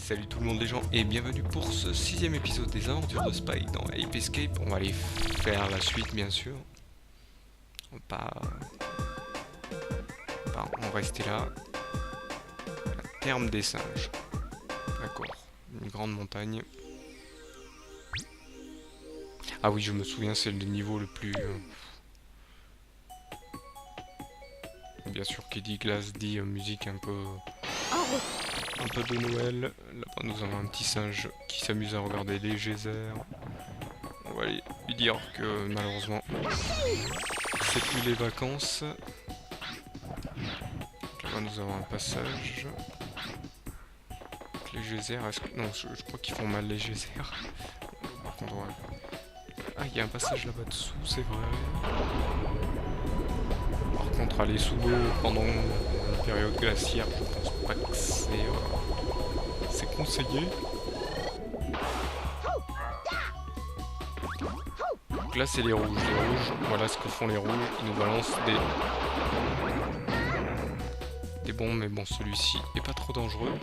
Salut tout le monde les gens et bienvenue pour ce 6ème épisode des aventures de Spike dans Ape Escape. On va aller faire la suite bien sûr. On va pas en rester là. La terme des singes. D'accord. Une grande montagne. Ah oui, je me souviens, c'est le niveau le plus... Bien sûr, qui dit glace dit musique un peu de Noël. Là-bas, nous avons un petit singe qui s'amuse à regarder les geysers. On va aller lui dire que malheureusement, c'est plus les vacances. Là-bas, nous avons un passage. Les geysers, est-ce que... Non, je crois qu'ils font mal les geysers. Par contre, ouais. Ah, il y a un passage là-bas dessous, c'est vrai. Par contre, aller sous l'eau pendant la période glaciaire, je pense pas que c'est conseillé. Donc là, c'est les rouges. Les rouges, voilà ce que font les rouges. Ils nous balancent des bombes, mais bon, celui-ci est pas trop dangereux.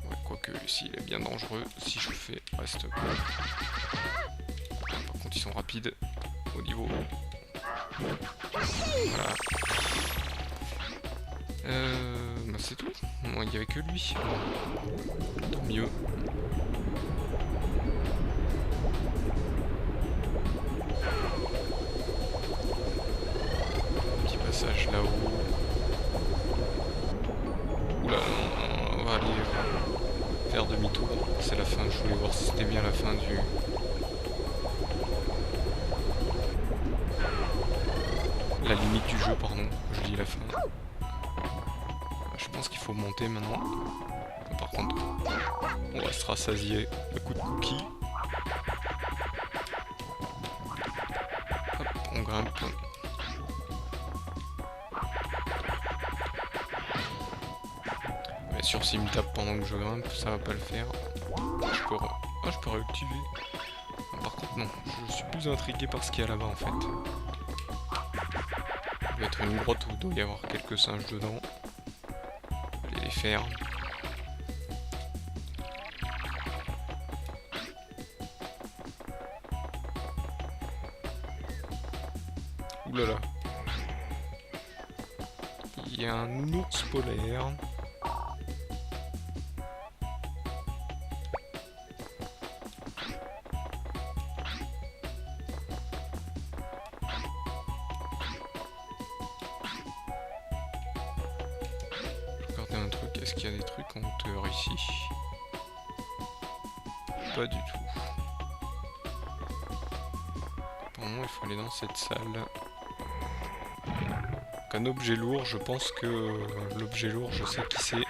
Ouais, quoique, ici, il est bien dangereux. Si je fais reste... Par contre, ils sont rapides au niveau... Voilà. Bah c'est tout. Bon, il n'y avait que lui. Tant mieux. Petit passage là-haut. Oula, on va aller faire demi-tour. C'est la fin. Je voulais voir si c'était bien la fin du... La limite du jeu, pardon. Je dis la fin. Je pense qu'il faut monter maintenant. Par contre, on va se rassasier le coup de cookie. Hop, on grimpe. Bien sûr, s'il me tape pendant que je grimpe, ça va pas le faire. Je peux réactiver. Par contre, non. Je suis plus intrigué par ce qu'il y a là-bas en fait. Ça doit être une grotte où il doit y avoir quelques singes dedans. Allez les faire. Oulala. Il y a un ours polaire. Un truc, est-ce qu'il y a des trucs en hauteur ici? Pas du tout. Pour moi, il faut aller dans cette salle. Donc, un objet lourd, je pense que l'objet lourd, je sais qui c'est.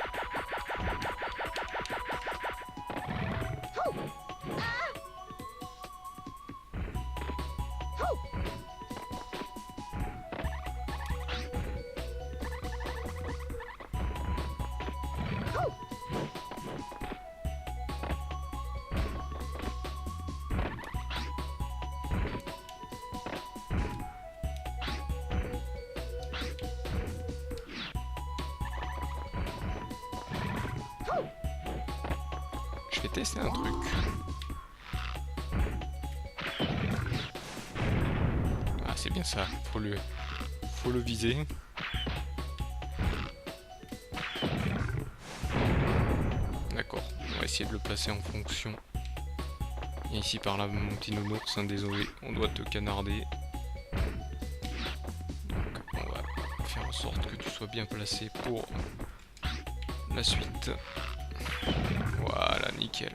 Je vais tester un truc. Ah, c'est bien ça, faut le viser. D'accord, on va essayer de le placer en fonction. Et ici par là, mon petit nounours, hein, désolé, on doit te canarder. Donc on va faire en sorte que tu sois bien placé pour la suite. Voilà, nickel.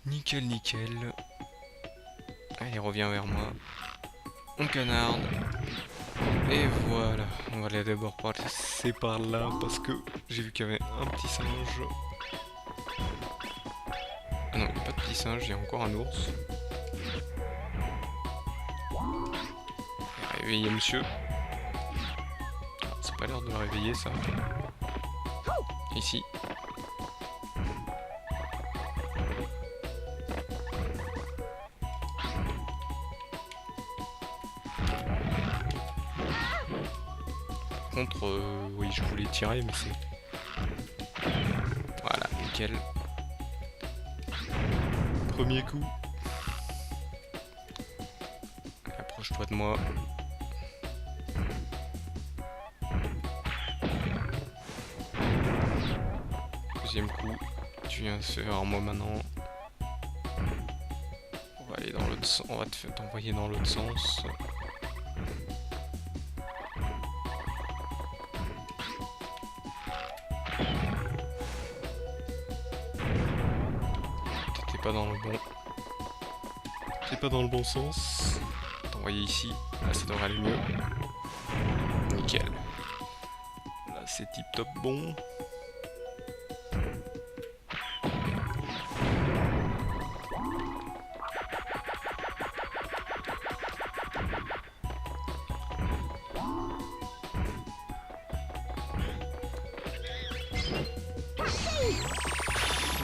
Nickel, nickel. Allez, reviens vers moi. On canarde. Et voilà. On va aller d'abord passer par là parce que j'ai vu qu'il y avait un petit singe. Ah non, il n'y a pas de petit singe, il y a encore un ours. Réveillez monsieur. Ah, c'est pas l'air de le réveiller ça. Ici. contre, oui, je voulais tirer, mais c'est... Voilà, nickel. Premier coup. Approche-toi de moi. Deuxième coup. Tu viens de faire moi maintenant. On va aller dans l'autre sens. On va t'envoyer dans l'autre sens. T'étais pas dans le bon. T'es pas dans le bon sens. T'envoyer ici. Là ça devrait aller mieux. Nickel. Là c'est tip top bon.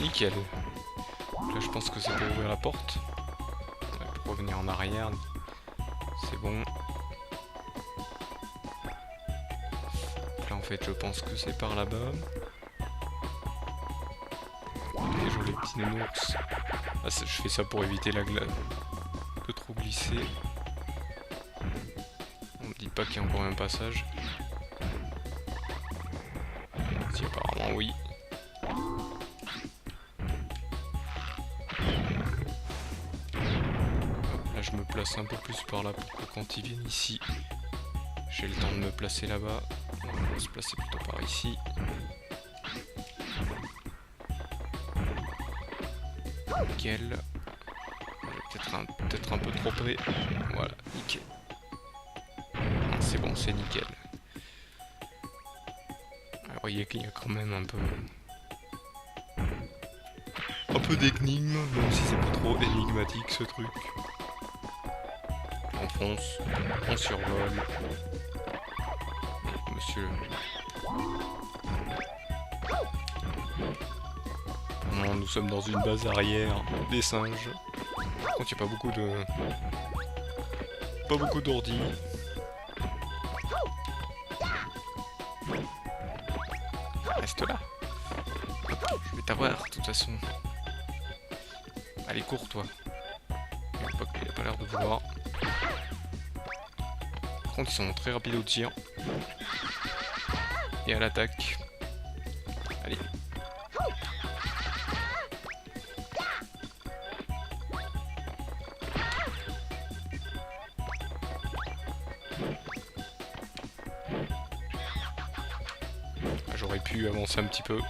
Nickel. Là je pense que c'est pour ouvrir la porte. Pour revenir en arrière. C'est bon. Là en fait je pense que c'est par là-bas. Les jolis petits nounours. Ah, je fais ça pour éviter la glace. De trop glisser. On me dit pas qu'il y a encore un passage. Si apparemment oui. Là je me place un peu plus par là pour que quand ils viennent ici, j'ai le temps de me placer là-bas. On va se placer plutôt par ici. Nickel. Peut-être un peu trop près. Voilà, nickel. C'est bon, c'est nickel. Alors, vous voyez qu'il y a quand même un peu d'énigme, même si c'est pas trop énigmatique ce truc. On fonce, on survole. Monsieur. Non, nous sommes dans une base arrière des singes. Par contre, il n'y a pas beaucoup d'ordi. Reste là. Je vais t'avoir, de toute façon. Allez, cours, toi. Il a pas l'air de vouloir. Par contre, ils sont très rapides au tir. Et à l'attaque. Allez. J'aurais pu avancer un petit peu.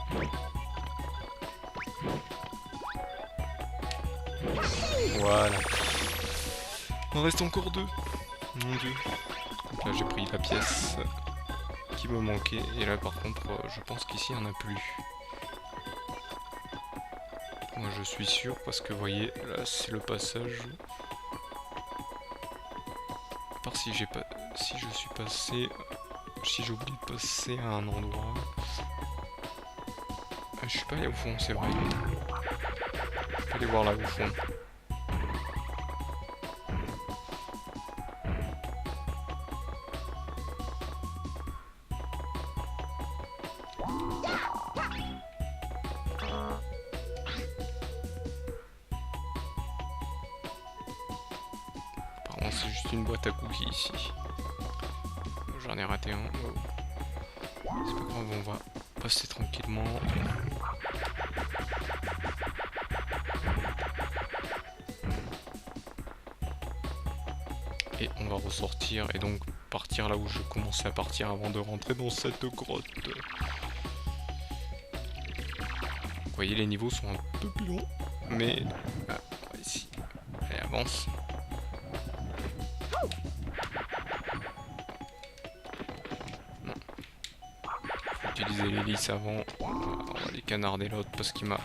Voilà. Il en reste encore deux. Mon dieu. Donc là j'ai pris la pièce qui me manquait. Et là par contre je pense qu'ici il n'y en a plus. Moi je suis sûr parce que vous voyez là c'est le passage. À part si j'ai pas. Si je suis passé. Si j'ai oublié de passer à un endroit. Ah, je suis pas allé au fond, c'est vrai. Je peux aller voir là au fond. Apparemment c'est juste une boîte à cookies ici. J'en ai raté un. Oh. C'est pas grave, on va passer tranquillement. Et on va ressortir et donc partir là où je commençais à partir avant de rentrer dans cette grotte. Vous voyez, les niveaux sont un peu plus longs, mais ici, allez, avance. Non. Faut utiliser l'hélice avant. On va les canarder l'autre parce qu'il m'a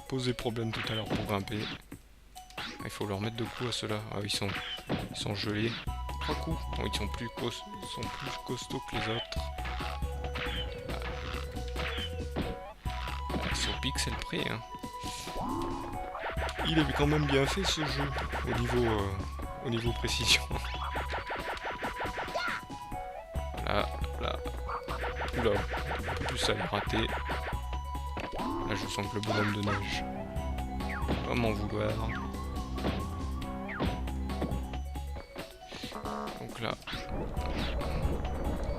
posé problème tout à l'heure pour grimper. Il faut leur mettre de coups à ceux-là. Ah, ils sont gelés. 3 coups. Non, ils sont plus costauds que les autres. C'est au pixel près. Hein. Il avait quand même bien fait ce jeu au niveau précision. Là, là. Oula, un peu plus ça les rater. Là je sens que le bonhomme de neige va m'en vouloir. Donc là,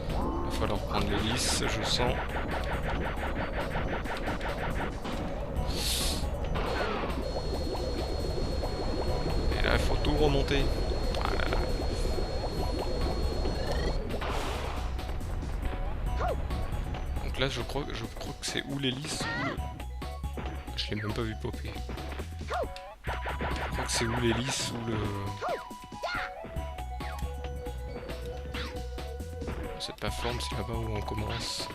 il va falloir prendre l'hélice, je sens. Et là il faut tout remonter. Voilà. Donc là je crois que c'est ou l'hélice ou le... Je l'ai même pas vu popper. Je crois que c'est ou l'hélice ou le... Cette plateforme, c'est là-bas où on commence.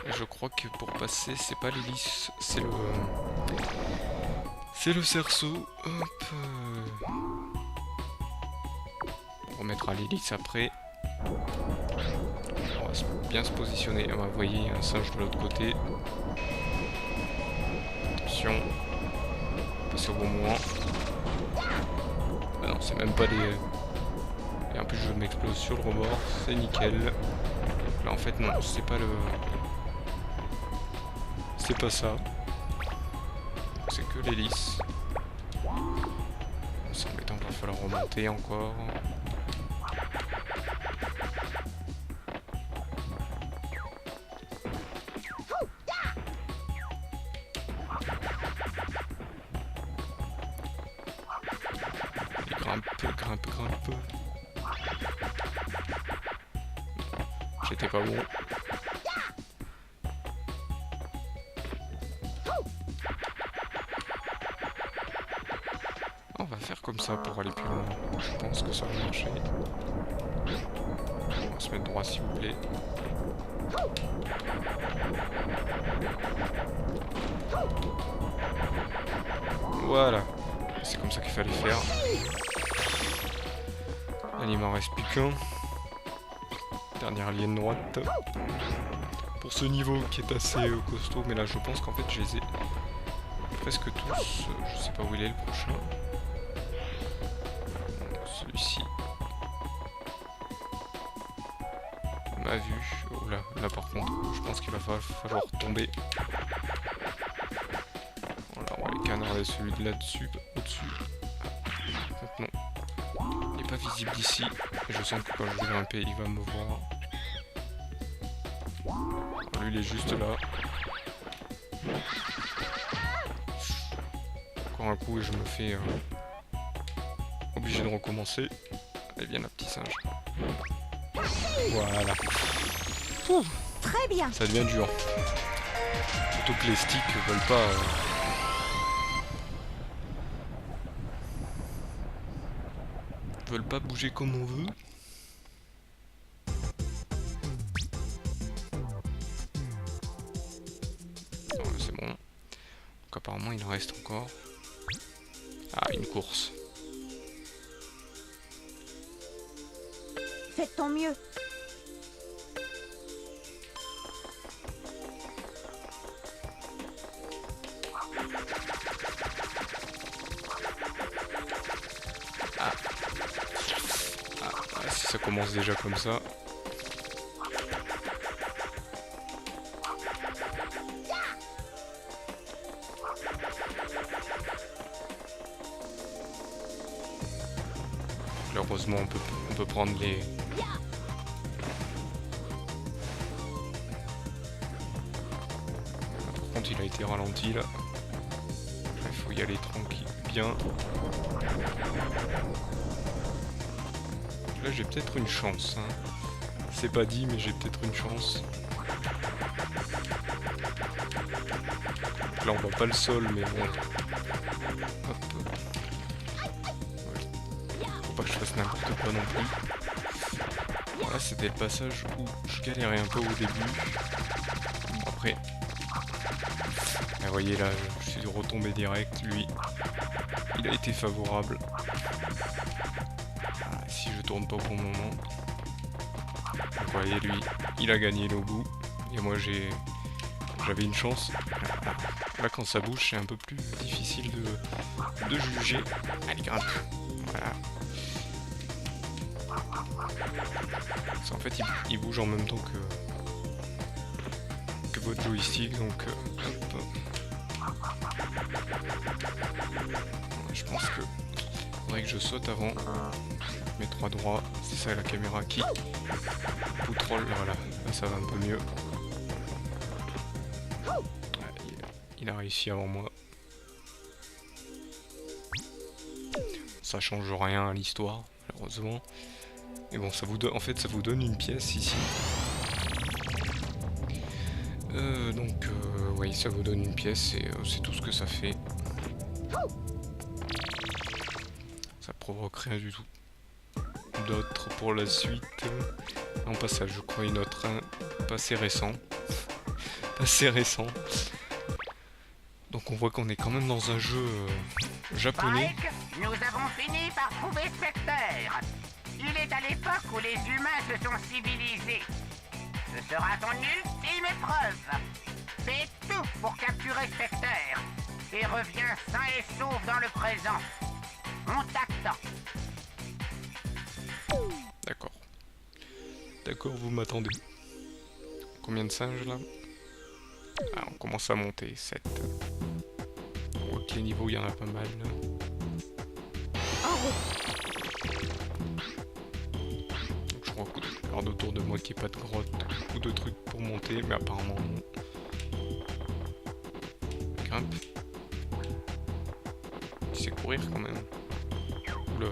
Et je crois que pour passer, c'est pas l'hélice, c'est le... C'est le cerceau. Hop. On remettra l'hélice après. On va bien se positionner. On va envoyer un singe de l'autre côté. Attention. Passer au bon moment. Ah non, c'est même pas des... Et en plus je m'explose sur le rebord. C'est nickel. Là en fait non, c'est pas le... C'est pas ça. C'est que l'hélice. C'est embêtant, il va falloir remonter encore. Et grimpe. J'étais pas bon. On va faire comme ça pour aller plus loin. Je pense que ça va marcher. On va se mettre droit s'il vous plaît. Voilà. C'est comme ça qu'il fallait faire. Allez, il m'en reste plus qu'un. Dernière ligne droite. Pour ce niveau qui est assez costaud, mais là je pense qu'en fait je les ai presque tous. Je sais pas où il est le prochain. Celui-ci. On a vu. Oh là par contre, je pense qu'il va falloir tomber. Voilà, on va les canarder celui de là-dessus, au-dessus. Donc non, il n'est pas visible d'ici. Et je sens que quand je vais grimper, il va me voir. Lui, il est juste là. Encore un coup et je me fais obligé de recommencer. Allez, viens, la petite singe. Voilà. Ouh, très bien. Ça devient dur. Surtout que les sticks veulent pas... veulent pas bouger comme on veut. C'est bon. Donc apparemment il en reste encore. Ah, une course. Faites ton mieux. Si ça commence déjà comme ça. Heureusement on peut prendre les... Par contre il a été ralenti là. Il faut y aller tranquille, bien. Là j'ai peut-être une chance. Hein. C'est pas dit mais j'ai peut-être une chance. Donc là on voit pas le sol mais bon. Hop. Faut pas que je fasse n'importe quoi non plus. Voilà, c'était le passage où je galérais un peu au début. Après, vous voyez là, je suis retombé direct. Lui, il a été favorable. Voilà, si je tourne pas au bon moment. Vous voyez, lui, il a gagné le bout. Et moi, j'ai j'avais une chance. Là, quand ça bouge, c'est un peu plus difficile de juger. Allez, grimpe. Voilà. En fait, il bouge en même temps que votre joystick, donc hop. Je pense que faudrait que je saute avant. Mes 3 droits, c'est ça la caméra qui poutrole. Voilà, là ça va un peu mieux. Il a réussi avant moi. Ça change rien à l'histoire, malheureusement. Et bon, ça vous donne, en fait, ça vous donne une pièce ici. Oui, ça vous donne une pièce et c'est tout ce que ça fait. Ça provoque rien du tout. D'autres pour la suite. On passe à, je crois, une autre, pas assez récent. Assez récent. Donc on voit qu'on est quand même dans un jeu japonais. Mike, nous avons fini par trouver Spectre. Il est à l'époque où les humains se sont civilisés. Ce sera ton ultime épreuve. Fais tout pour capturer Spectre et reviens sain et sauf dans le présent. On t'attend. D'accord. D'accord, vous m'attendez. Combien de singes là? Ah, on commence à monter, 7. On voit que les niveaux, il y en a pas mal. Donc, je regarde autour de moi qu'il n'y ait pas de grotte ou de trucs pour monter, mais apparemment non. Grimpe. Tu sais courir quand même. Oula.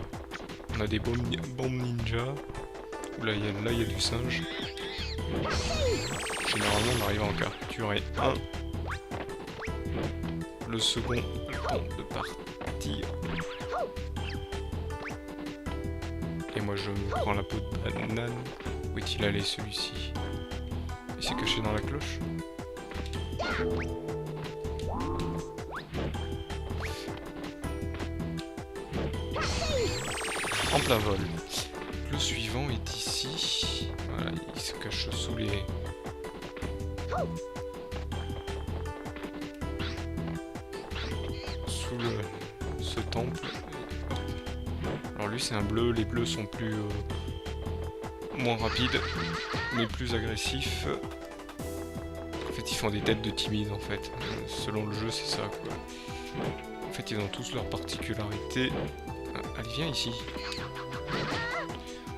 On a des bombes ninja. Oula, là il y a du singe. Généralement on arrive à en capturer un. Le second, le temps de partir. Et moi je me prends la peau de banane. Où est-il allé celui-ci? Il s'est caché dans la cloche. En plein vol. Le suivant est ici. Voilà, il se cache sous les... sous ce temple. Alors lui c'est un bleu, les bleus sont plus... moins rapides, mais plus agressifs. En fait ils font des têtes de timides en fait. Selon le jeu c'est ça quoi. En fait ils ont tous leurs particularités. Allez viens ici.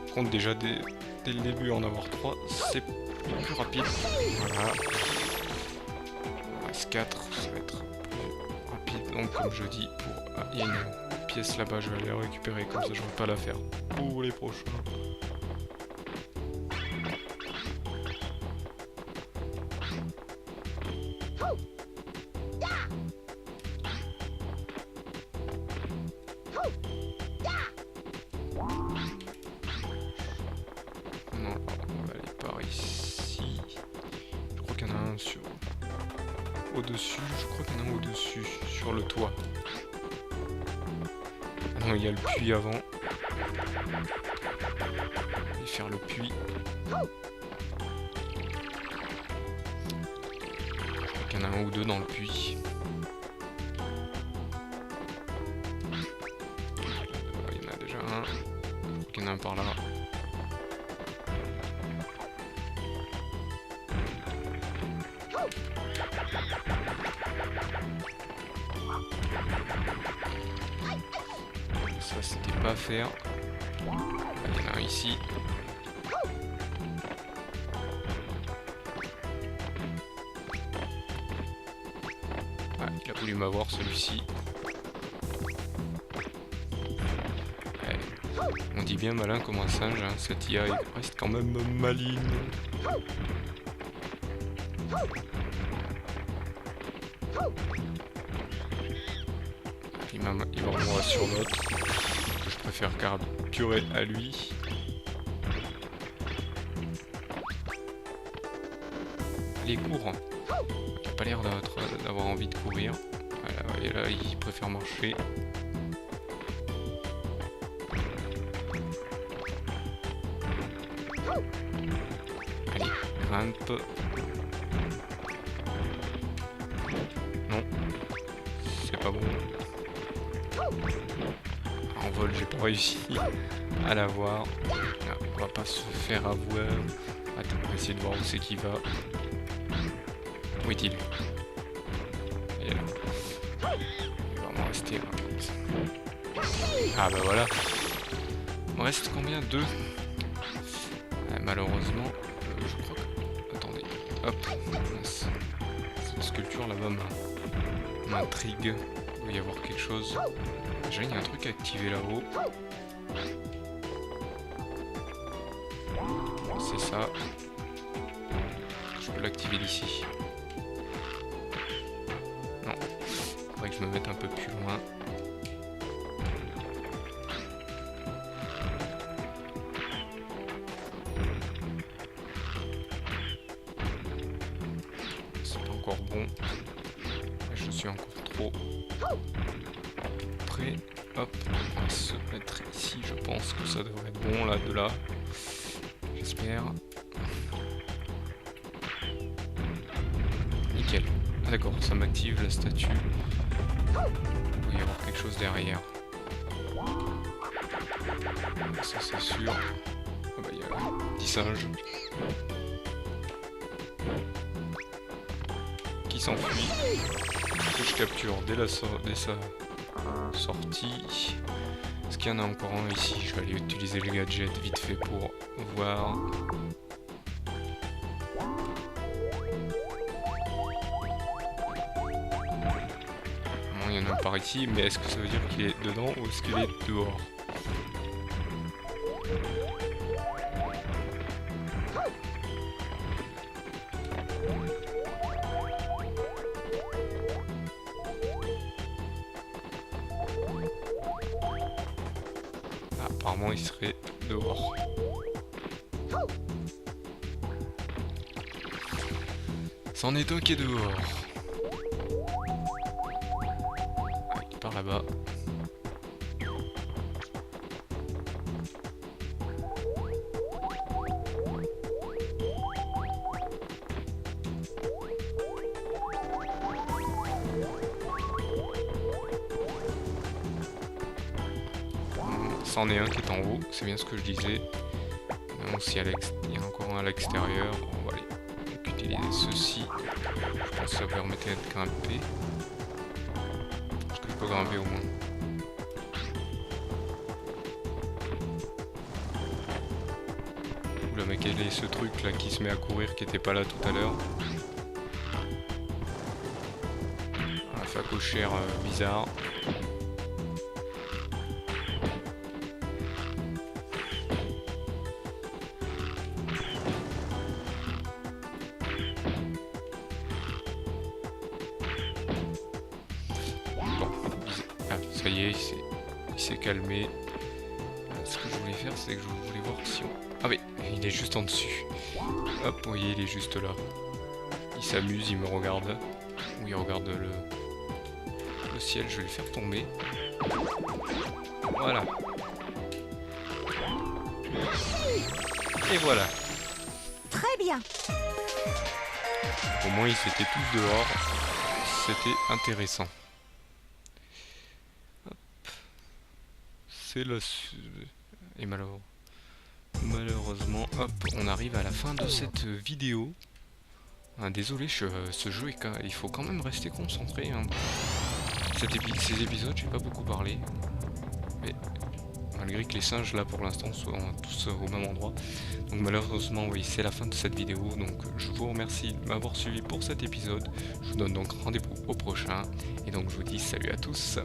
Par contre déjà dès le début en avoir 3 c'est plus rapide. Voilà. S4 ça va être plus rapide. Donc comme je dis, il y a une pièce là-bas, je vais aller la récupérer comme ça je ne vais pas la faire pour les prochains. Au-dessus, je crois qu'il y en a un au-dessus, sur le toit. Ah non, il y a le puits avant. Et faire le puits. Je crois qu'il y en a un ou deux dans le puits. Il y en a déjà un. Je crois qu'il y en a un par là. Ça c'était pas à faire. Il y en a un ici. Ah, il a voulu m'avoir celui-ci. On dit bien malin comme un singe, hein. Cette IA reste quand même maligne. Il m'envoie sur l'autre. Je préfère capturer à lui. Les cours. Il n'a pas l'air d'avoir envie de courir. Voilà, et là, il préfère marcher. Allez, grimpe. c'est pas bon. En vol, j'ai pas réussi à l'avoir. Ah, on va pas se faire avoir. Attends, on va essayer de voir où c'est qu'il va. Où est-il? Il est là. Il va vraiment rester là. Ah bah voilà. Il me reste combien? 2. Malheureusement, je crois que... Attendez. Hop. Cette sculpture là-bas m'intrigue. Il doit y avoir quelque chose. Déjà, il y a un truc à activer là-haut. C'est ça. Je peux l'activer d'ici. Non. Faudrait que je me mette un peu plus loin. C'est pas encore bon. Je suis encore trop près. Hop, on va se mettre ici. Je pense que ça devrait être bon là, de là. J'espère. Nickel. Ah d'accord, ça m'active la statue. Il doit y avoir quelque chose derrière. Ça c'est sûr. Ah bah il y a un petit singe qui s'enfuit. Que je capture dès sa sortie. Est-ce qu'il y en a encore un ici? Je vais aller utiliser le gadget vite fait pour voir. Il y en a un par ici, mais est-ce que ça veut dire qu'il est dedans ou est-ce qu'il est dehors? Ah, apparemment il serait dehors. C'en est un qui est dehors. Ah, il part là-bas. C'en est un qui est en haut, c'est bien ce que je disais. Il y en a encore un à l'extérieur. On va aller utiliser ceci. Je pense que ça permettait de grimper. Est-ce que je peux grimper au moins? Oula, mais quel est ce truc là qui se met à courir qui était pas là tout à l'heure? Un facochère bizarre. Ça y est, il s'est calmé. Ce que je voulais faire, c'est que je voulais voir si on... Ah oui, il est juste en dessus. Hop, vous voyez, il est juste là. Il s'amuse, il me regarde. Ou il regarde le ciel, je vais le faire tomber. Voilà. Et voilà. Très bien. Au moins, ils étaient tous dehors. C'était intéressant. C'est le... Et malheureusement, hop, on arrive à la fin de cette vidéo. Ah, désolé, ce jeu, il faut quand même rester concentré. Hein. Ces épisodes, j'ai pas beaucoup parlé. Mais malgré que les singes, là, pour l'instant, soient tous au même endroit. Donc malheureusement, oui, c'est la fin de cette vidéo. Donc je vous remercie de m'avoir suivi pour cet épisode. Je vous donne donc rendez-vous au prochain. Et donc je vous dis salut à tous.